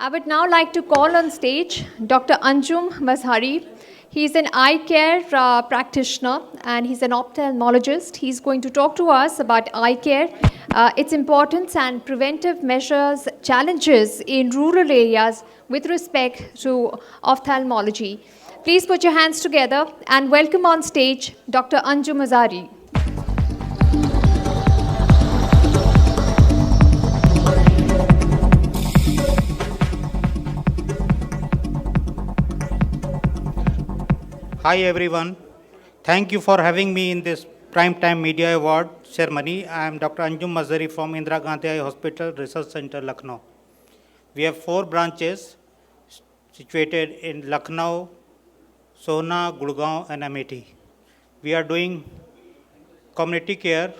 I would now like to call on stage Dr. Anjum Mazhari. He's an eye care practitioner and he's an ophthalmologist. He's going to talk to us about eye care, its importance and preventive measures, challenges in rural areas with respect to ophthalmology. Please put your hands together and welcome on stage Dr. Anjum Mazhari. Hi everyone. Thank you for having me in this Primetime Media Award ceremony. I am Dr. Anjum Mazhari from Indira Gandhi Eye Hospital Research Center, Lucknow. We have 4 branches situated in Lucknow, Sohna, Gurgaon and Amethi. We are doing community care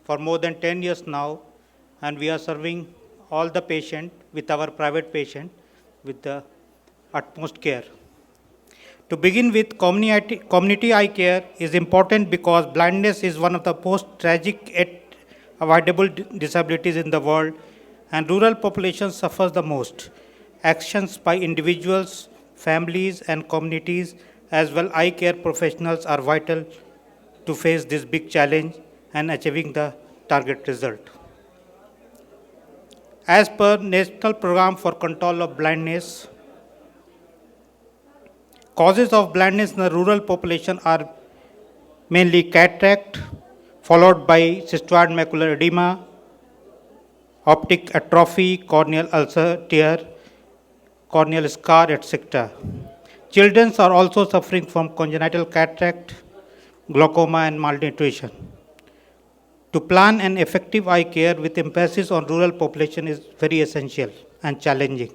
for more than 10 years now, and we are serving all the patients with our private patient with the utmost care. To begin with, community eye care is important because blindness is one of the most tragic yet avoidable disabilities in the world, and rural population suffers the most. Actions by individuals, families, and communities, as well eye care professionals, are vital to face this big challenge and achieving the target result. As per National Program for Control of Blindness, causes of blindness in the rural population are mainly cataract, followed by cystoid macular edema, optic atrophy, corneal ulcer, tear, corneal scar, etc. Children are also suffering from congenital cataract, glaucoma, and malnutrition. To plan an effective eye care with emphasis on rural population is very essential and challenging.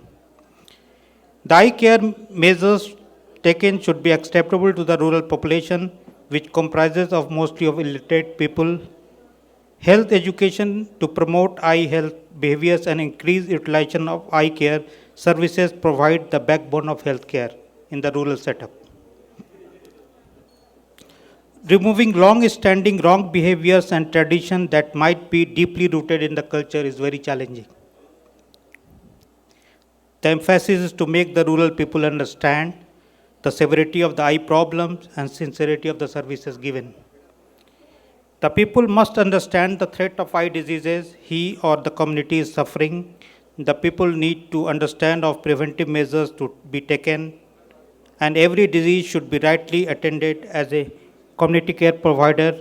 The eye care measures taken should be acceptable to the rural population, which comprises of mostly of illiterate people. Health education to promote eye health behaviors and increase utilization of eye care services provide the backbone of healthcare in the rural setup. Removing long-standing wrong behaviors and tradition that might be deeply rooted in the culture is very challenging. The emphasis is to make the rural people understand the severity of the eye problems and sincerity of the services given. The people must understand the threat of eye diseases he or the community is suffering. The people need to understand of preventive measures to be taken, and every disease should be rightly attended. As a community care provider,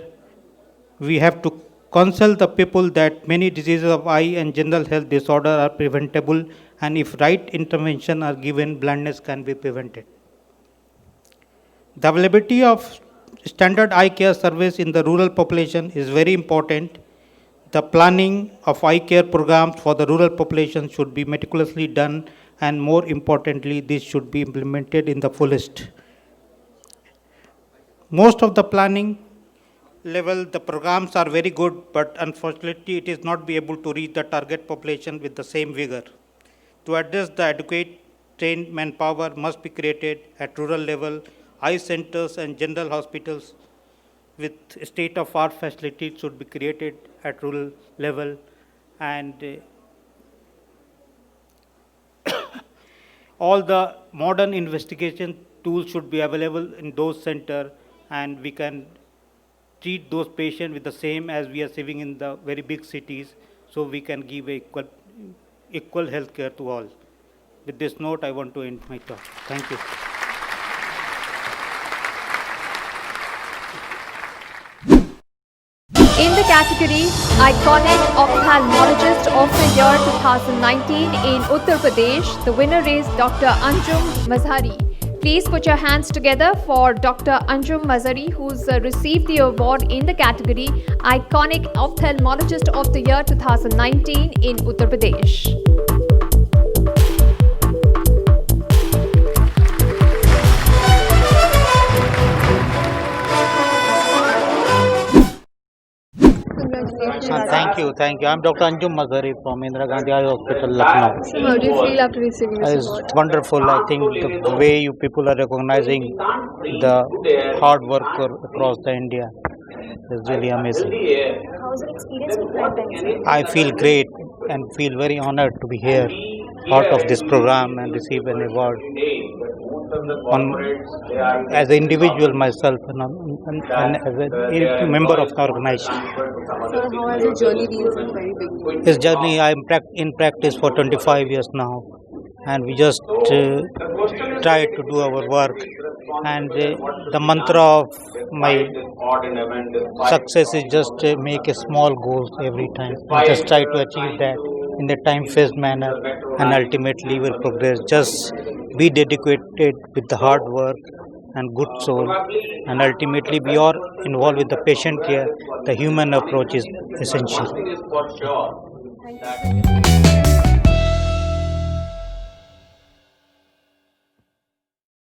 we have to counsel the people that many diseases of eye and general health disorder are preventable, and if right intervention are given, blindness can be prevented. The availability of standard eye care service in the rural population is very important. The planning of eye care programs for the rural population should be meticulously done, and more importantly, this should be implemented in the fullest. Most of the planning level, the programs are very good, but unfortunately, it is not be able to reach the target population with the same vigor. To address the adequate trained manpower must be created at rural level. Eye centers and general hospitals with state-of-art facilities should be created at rural level, and all the modern investigation tools should be available in those centers, and we can treat those patients with the same as we are seeing in the very big cities, so we can give equal health care to all. With this note, I want to end my talk. Thank you. In the category Iconic Ophthalmologist of the Year 2019 in Uttar Pradesh, the winner is Dr. Anjum Mazhari. Please put your hands together for Dr. Anjum Mazhari, who's received the award in the category Iconic Ophthalmologist of the Year 2019 in Uttar Pradesh. Thank you. I'm Dr. Anjum Mazhari from Indira Gandhi Eye Hospital, Lucknow. So how do you feel after receiving this award? It's wonderful. I think the way you people are recognizing the hard work across the India is really amazing. How's your experience with Primetime? I feel great and feel very honored to be here part of this program and receive an award as an individual myself and as a member of the organization. Sir, how has your journey been since very beginning? This journey I am in practice for 25 years now, and we just try to do our work. And the mantra of my success is just make a small goals every time. And just try to achieve that in a time-phased manner, and ultimately will progress. Just be dedicated with the hard work and good soul, and ultimately we are involved with the patient care. The human approach is essential. Thank you.